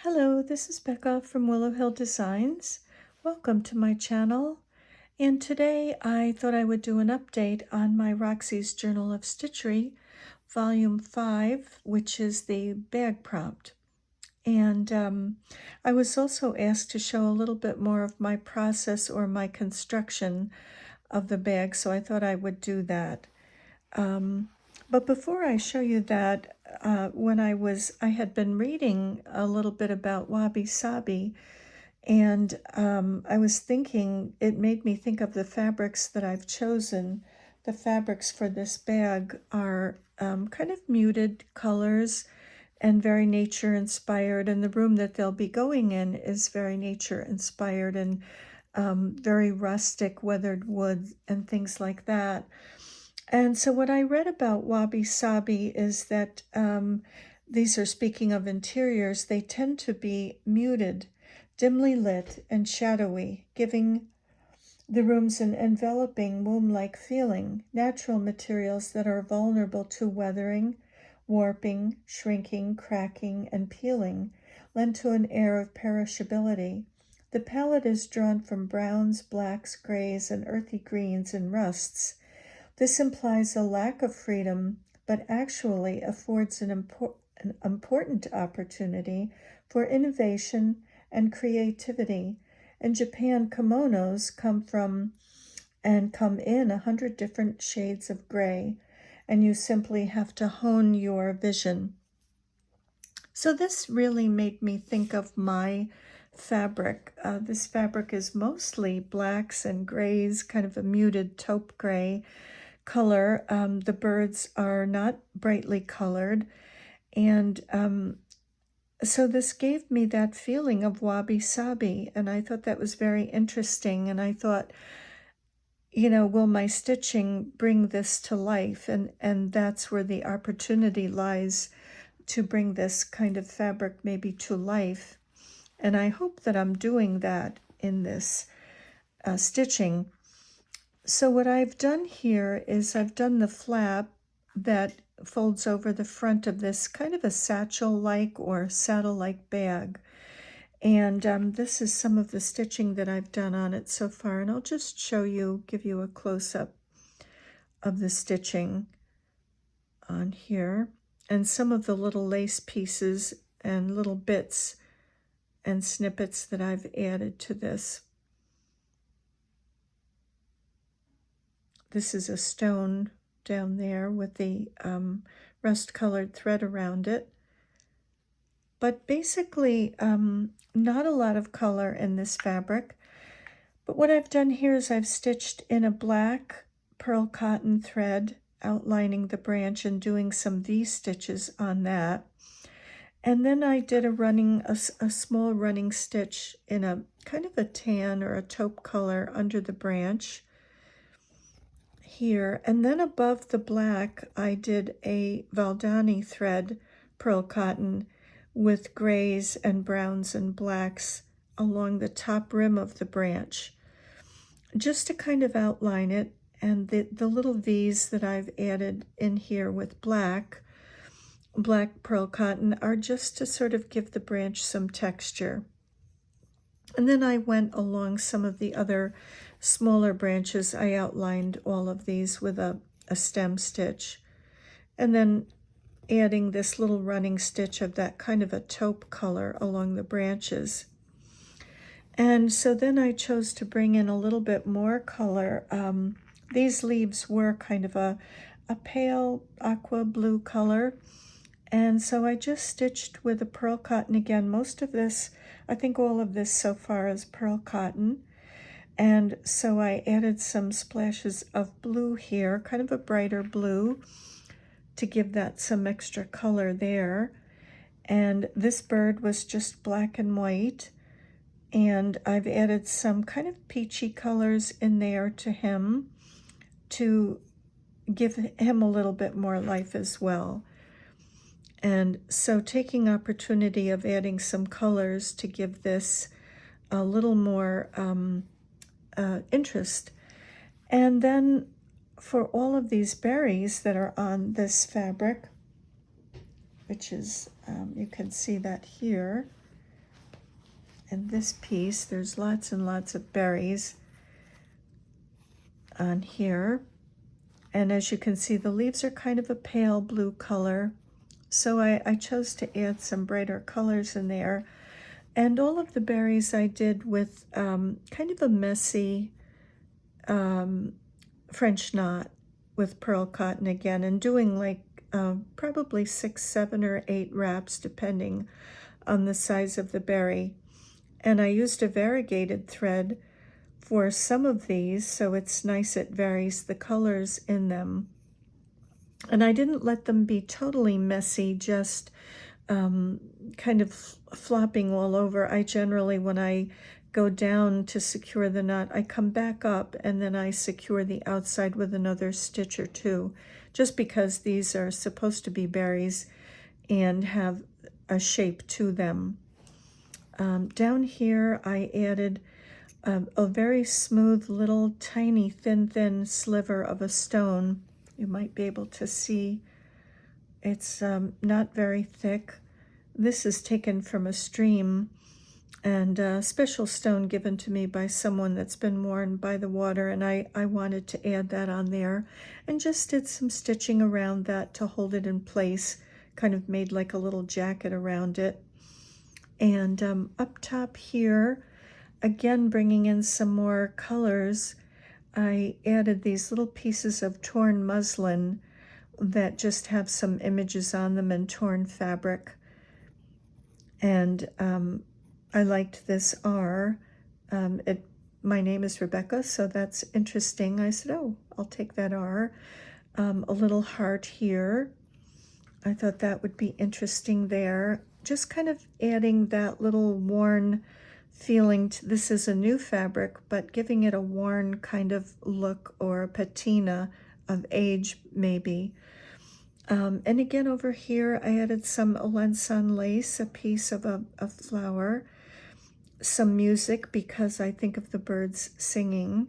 Hello, this is Becca from Willow Hill Designs. Welcome to my channel. And today I thought I would do an update on my Roxys Journal of Stitchery, Volume 5, which is the bag prompt. And I was also asked to show a little bit more of my process or my construction of the bag, so I thought I would do that. But before I show you that, I had been reading a little bit about Wabi-sabi, and I was thinking, it made me think of the fabrics that I've chosen. The fabrics for this bag are kind of muted colors and very nature inspired, and the room that they'll be going in is very nature inspired and very rustic weathered wood and things like that. And so what I read about Wabi-sabi is that these are, speaking of interiors, they tend to be muted, dimly lit, and shadowy, giving the rooms an enveloping womb-like feeling, natural materials that are vulnerable to weathering, warping, shrinking, cracking, and peeling, lend to an air of perishability. The palette is drawn from browns, blacks, grays, and earthy greens and rusts. This implies a lack of freedom, but actually affords an important opportunity for innovation and creativity. In Japan, kimonos come in 100 different shades of gray, and you simply have to hone your vision. So this really made me think of my fabric. This fabric is mostly blacks and grays, kind of a muted taupe gray color. The birds are not brightly colored, and so this gave me that feeling of wabi-sabi, and I thought that was very interesting. And I thought, will my stitching bring this to life? And that's where the opportunity lies, to bring this kind of fabric maybe to life. And I hope that I'm doing that in this stitching. So what I've done here is I've done the flap that folds over the front of this kind of a satchel-like or saddle-like bag. And this is some of the stitching that I've done on it so far. And I'll just give you a close-up of the stitching on here. And some of the little lace pieces and little bits and snippets that I've added to this. This is a stone down there with the rust-colored thread around it. But basically, not a lot of color in this fabric. But what I've done here is I've stitched in a black pearl cotton thread, outlining the branch and doing some V-stitches on that. And then I did a small running stitch in a kind of a tan or a taupe color under the branch here. And then above the black, I did a Valdani thread pearl cotton with grays and browns and blacks along the top rim of the branch, just to kind of outline it. And the little V's that I've added in here with black pearl cotton are just to sort of give the branch some texture. And then I went along some of the other smaller branches. I outlined all of these with a stem stitch, and then adding this little running stitch of that kind of a taupe color along the branches. And so then I chose to bring in a little bit more color. These leaves were kind of a pale aqua blue color. And so I just stitched with a pearl cotton again. Most of this, I think all of this so far is pearl cotton. And so I added some splashes of blue here, kind of a brighter blue, to give that some extra color there. And this bird was just black and white. And I've added some kind of peachy colors in there to him to give him a little bit more life as well. And so taking opportunity of adding some colors to give this a little more interest. And then for all of these berries that are on this fabric, which is, you can see that here, in this piece, there's lots and lots of berries on here. And as you can see, the leaves are kind of a pale blue color. So I chose to add some brighter colors in there. And all of the berries I did with kind of a messy French knot with pearl cotton again, and doing like probably 6, 7, or 8 wraps depending on the size of the berry. And I used a variegated thread for some of these, so it's nice, it varies the colors in them. And I didn't let them be totally messy, just kind of flopping all over. I generally, when I go down to secure the knot, I come back up and then I secure the outside with another stitch or two, just because these are supposed to be berries and have a shape to them. Down here I added a very smooth little tiny thin sliver of a stone. You might be able to see it's not very thick. This is taken from a stream, and a special stone given to me by someone that's been worn by the water, and I wanted to add that on there, and just did some stitching around that to hold it in place, kind of made like a little jacket around it. And up top here, again bringing in some more colors, I added these little pieces of torn muslin that just have some images on them and torn fabric. And I liked this R. My name is Rebecca, so that's interesting. I said, oh, I'll take that R. A little heart here. I thought that would be interesting there. Just kind of adding that little worn feeling. This is a new fabric, but giving it a worn kind of look, or a patina of age maybe. And again over here I added some Alençon lace, a piece of a flower, some music because I think of the birds singing.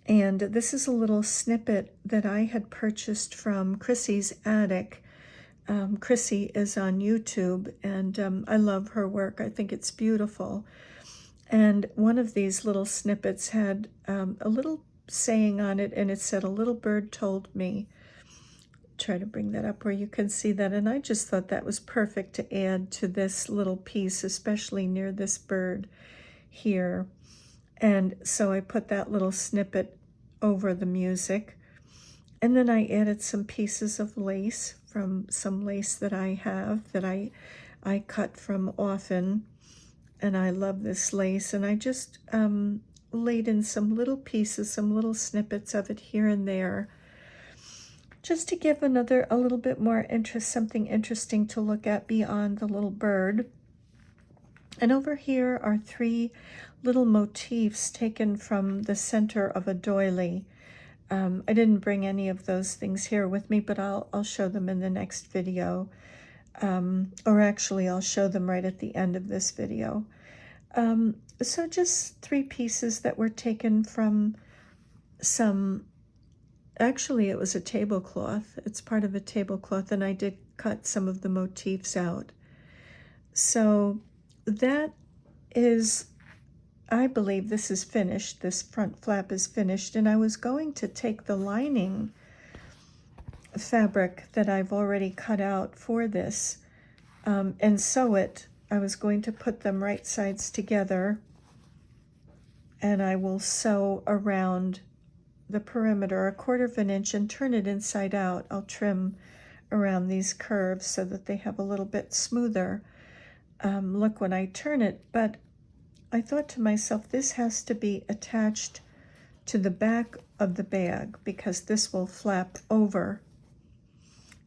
And this is a little snippet that I had purchased from Chrissy's Attic. Chrissy is on YouTube, and I love her work. I think it's beautiful. And one of these little snippets had a little saying on it, and it said, "A little bird told me." Try to bring that up where you can see that, and I just thought that was perfect to add to this little piece, especially near this bird here. And so I put that little snippet over the music, and then I added some pieces of lace from some lace that I have that I cut from often, and I love this lace, and I just laid in some little pieces, some little snippets of it here and there, just to give a little bit more interest, something interesting to look at beyond the little bird. And over here are 3 little motifs taken from the center of a doily. I didn't bring any of those things here with me, but I'll show them in the next video. Or actually, I'll show them right at the end of this video. So just 3 pieces that were taken from some. Actually, it was a tablecloth. It's part of a tablecloth, and I did cut some of the motifs out. So that is, I believe this is finished. This front flap is finished, and I was going to take the lining fabric that I've already cut out for this and sew it. I was going to put them right sides together, and I will sew around the perimeter 1/4 inch and turn it inside out. I'll trim around these curves so that they have a little bit smoother look when I turn it. But I thought to myself, this has to be attached to the back of the bag because this will flap over.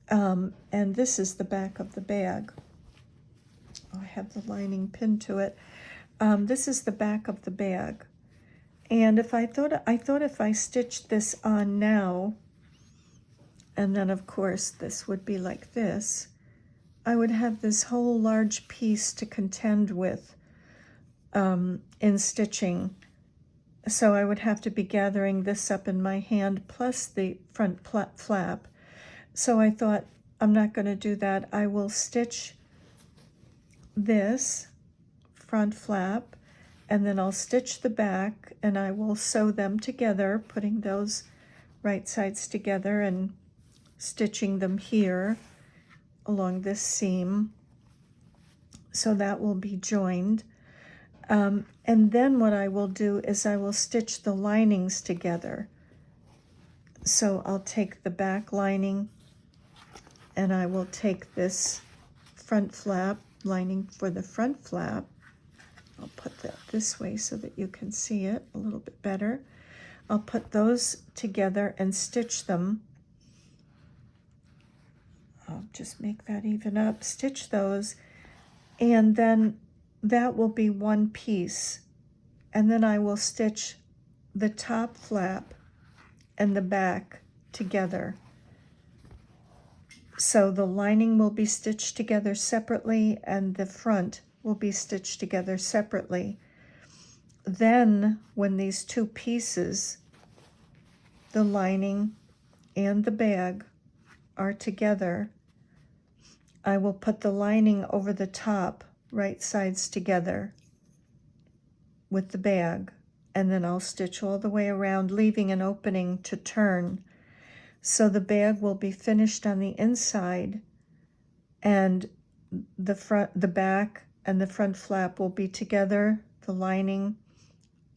And this is the back of the bag. Oh, I have the lining pinned to it. This is the back of the bag. And if I thought if I stitched this on now, and then of course this would be like this, I would have this whole large piece to contend with in stitching. So I would have to be gathering this up in my hand plus the front flap. So I thought, I'm not going to do that. I will stitch this front flap, and then I'll stitch the back, and I will sew them together, putting those right sides together and stitching them here along this seam. So that will be joined. And then what I will do is I will stitch the linings together. So I'll take the back lining and I will take this front flap, lining for the front flap. I'll put that this way so that you can see it a little bit better. I'll put those together and stitch them. I'll just make that even up, stitch those, and then that will be one piece. And then I will stitch the top flap and the back together. So the lining will be stitched together separately and the front will be stitched together separately. Then when these two pieces, the lining and the bag, are together, I will put the lining over the top, right sides together with the bag, and then I'll stitch all the way around, leaving an opening to turn. So the bag will be finished on the inside, and the back and the front flap will be together. The lining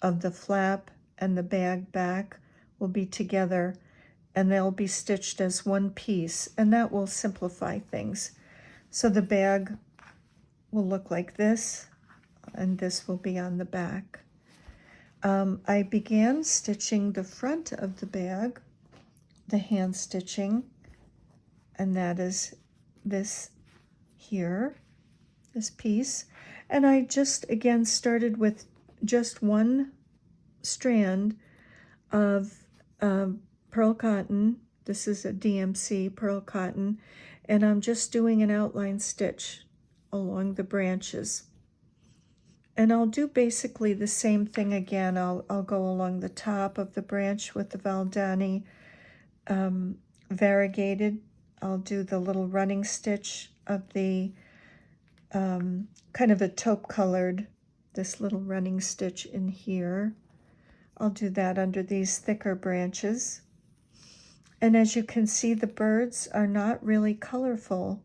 of the flap and the bag back will be together, and they'll be stitched as one piece, and that will simplify things. So the bag will look like this, and this will be on the back. I began stitching the front of the bag, the hand stitching, and that is this here, this piece. And I just again started with just one strand of pearl cotton. This is a DMC pearl cotton, and I'm just doing an outline stitch along the branches. And I'll do basically the same thing again. I'll go along the top of the branch with the Valdani variegated. I'll do the little running stitch of the kind of a taupe colored, this little running stitch in here. I'll do that under these thicker branches. And as you can see, the birds are not really colorful,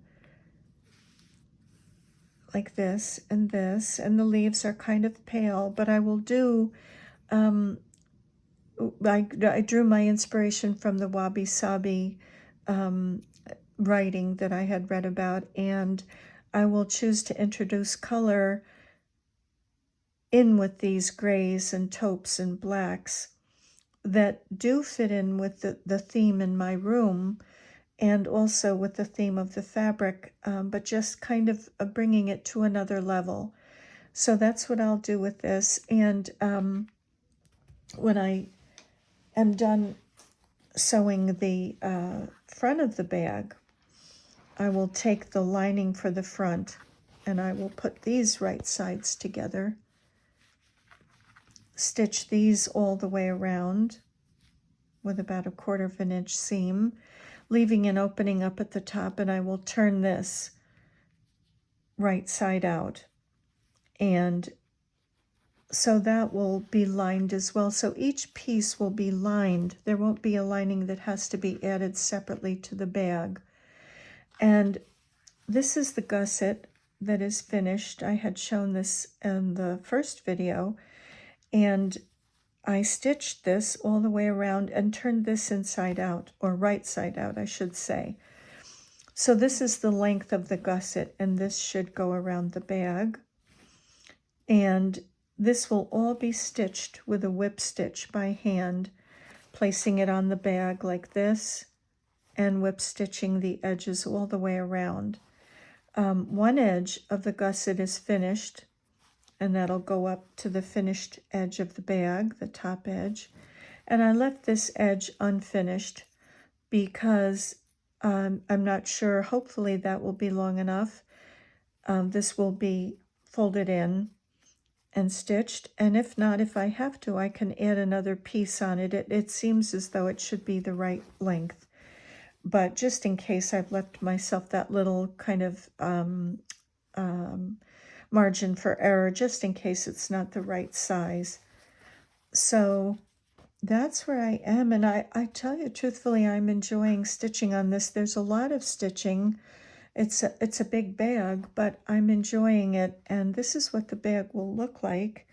like this, and the leaves are kind of pale, but I will do, I drew my inspiration from the Wabi-sabi writing that I had read about, and I will choose to introduce color in with these grays and taupes and blacks that do fit in with the theme in my room, and also with the theme of the fabric, but just kind of bringing it to another level. So that's what I'll do with this. And when I am done sewing the front of the bag, I will take the lining for the front and I will put these right sides together, stitch these all the way around with about 1/4 of an inch seam, leaving an opening up at the top, and I will turn this right side out. And so that will be lined as well. So each piece will be lined. There won't be a lining that has to be added separately to the bag. And this is the gusset that is finished. I had shown this in the first video, and I stitched this all the way around and turned this inside out, or right side out, I should say. So this is the length of the gusset, and this should go around the bag. And this will all be stitched with a whip stitch by hand, placing it on the bag like this, and whip stitching the edges all the way around. One edge of the gusset is finished, and that'll go up to the finished edge of the bag, the top edge. And I left this edge unfinished because I'm not sure, hopefully that will be long enough. This will be folded in and stitched, and if not, if I have to, I can add another piece on it. It seems as though it should be the right length, but just in case, I've left myself that little kind of margin for error just in case it's not the right size. So that's where I am, and I tell you truthfully, I'm enjoying stitching on this. There's a lot of stitching. It's a big bag, but I'm enjoying it, and this is what the bag will look like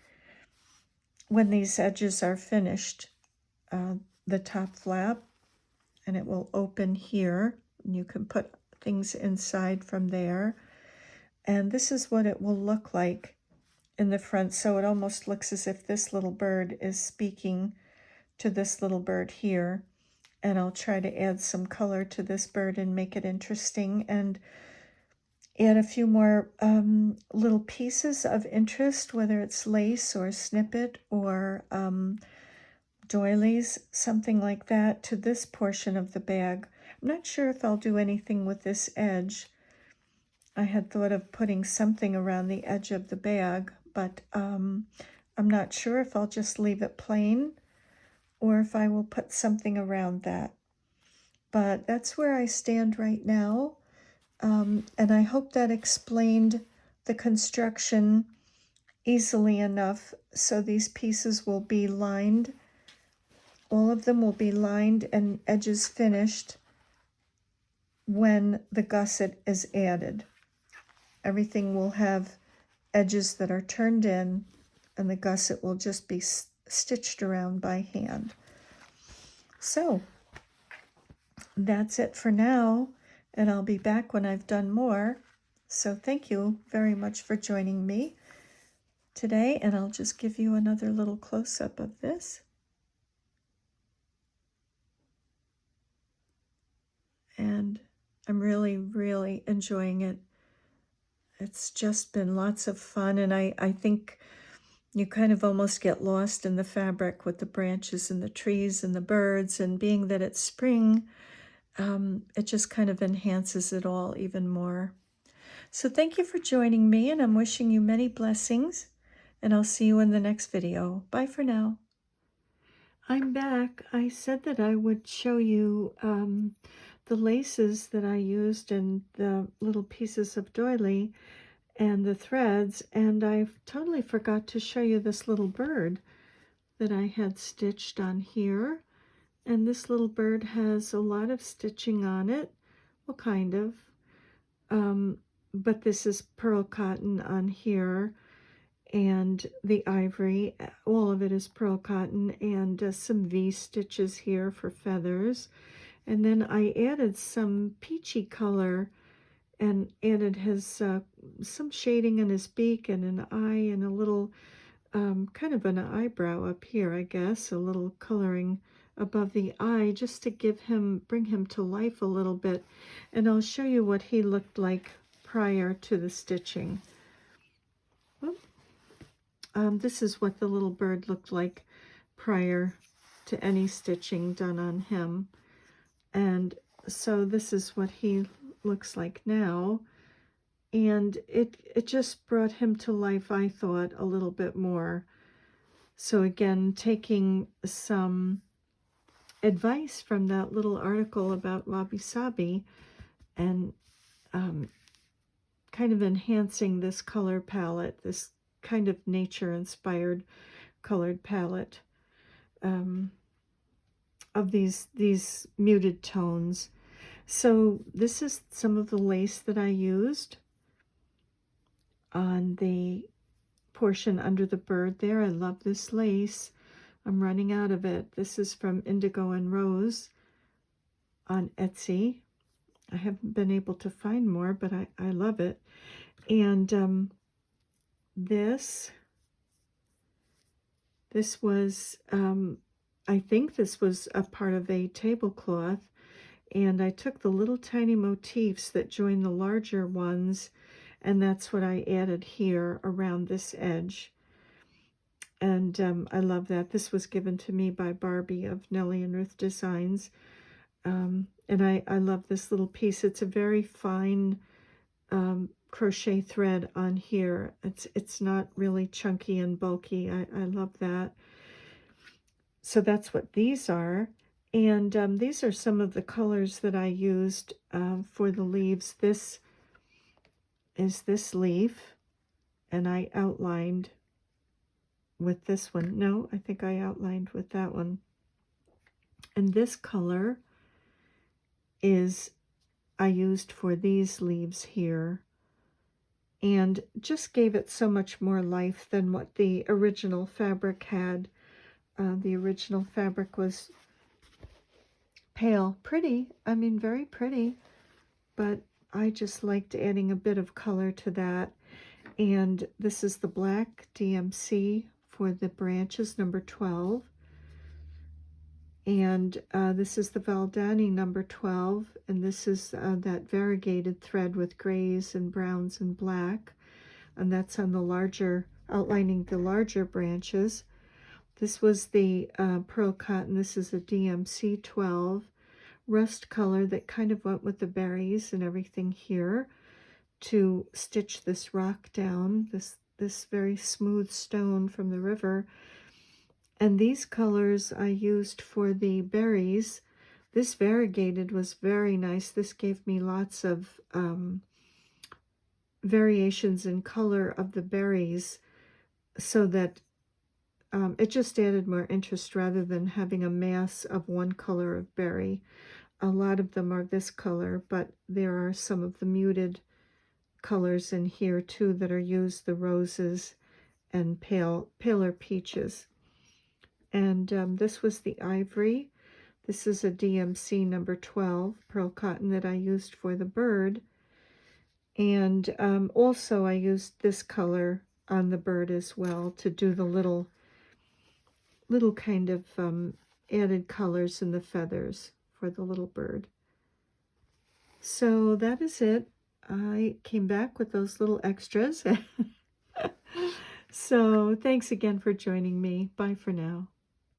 when these edges are finished. The top flap, and it will open here, and you can put things inside from there. And this is what it will look like in the front, so it almost looks as if this little bird is speaking to this little bird here. And I'll try to add some color to this bird and make it interesting, and add a few more little pieces of interest, whether it's lace or snippet or doilies, something like that, to this portion of the bag. I'm not sure if I'll do anything with this edge. I had thought of putting something around the edge of the bag, but I'm not sure if I'll just leave it plain or if I will put something around that. But that's where I stand right now. And I hope that explained the construction easily enough so these pieces will be lined. All of them will be lined and edges finished when the gusset is added. Everything will have edges that are turned in, and the gusset will just be stitched around by hand. So that's it for now, and I'll be back when I've done more. So thank you very much for joining me today, and I'll just give you another little close-up of this. And I'm really, really enjoying it. It's just been lots of fun, and I think you kind of almost get lost in the fabric with the branches and the trees and the birds, and being that it's spring, it just kind of enhances it all even more. So thank you for joining me, and I'm wishing you many blessings, and I'll see you in the next video. Bye for now. I'm back. I said that I would show you the laces that I used and the little pieces of doily and the threads, and I totally forgot to show you this little bird that I had stitched on here. And this little bird has a lot of stitching on it, well, kind of, but this is pearl cotton on here, and the ivory, all of it is pearl cotton, and some V stitches here for feathers. And then I added some peachy color and added his some shading in his beak and an eye and a little kind of an eyebrow up here, I guess, a little coloring above the eye, just to bring him to life a little bit. And I'll show you what he looked like prior to the stitching. This is what the little bird looked like prior to any stitching done on him. And so this is what he looks like now. And it just brought him to life, I thought, a little bit more. So again, taking some advice from that little article about Wabi-sabi and kind of enhancing this color palette, this kind of nature-inspired colored palette of these muted tones. So this is some of the lace that I used on the portion under the bird there. I love this lace. I'm running out of it. This is from Indigo and Rose on Etsy. I haven't been able to find more, but I love it. And this was, I think this was a part of a tablecloth, and I took the little tiny motifs that join the larger ones, and that's what I added here around this edge. And I love that. This was given to me by Barbie of Nellie and Ruth Designs. And I love this little piece. It's a very fine crochet thread on here. It's not really chunky and bulky. I love that. So that's what these are. And these are some of the colors that I used for the leaves. This is this leaf, and I outlined with this one. No, I think I outlined with that one. And this color is I used for these leaves here, and just gave it so much more life than what the original fabric had. The original fabric was pale, pretty, I mean very pretty, but I just liked adding a bit of color to that. And this is the black DMC for the branches, number 12. And this is the Valdani number 12, and this is that variegated thread with grays and browns and black, and that's on the larger, outlining the larger branches. This was the pearl cotton. This is a DMC 12 rust color that kind of went with the berries and everything here to stitch this rock down, this very smooth stone from the river. And these colors I used for the berries. This variegated was very nice. This gave me lots of variations in color of the berries, so that it just added more interest rather than having a mass of one color of berry. A lot of them are this color, but there are some of the muted colors in here too that are used, the roses and paler peaches. And this was the ivory. This is a DMC number 12 pearl cotton that I used for the bird. And also I used this color on the bird as well to do the little kind of added colors in the feathers for the little bird. So that is it. I came back with those little extras. So thanks again for joining me. Bye for now.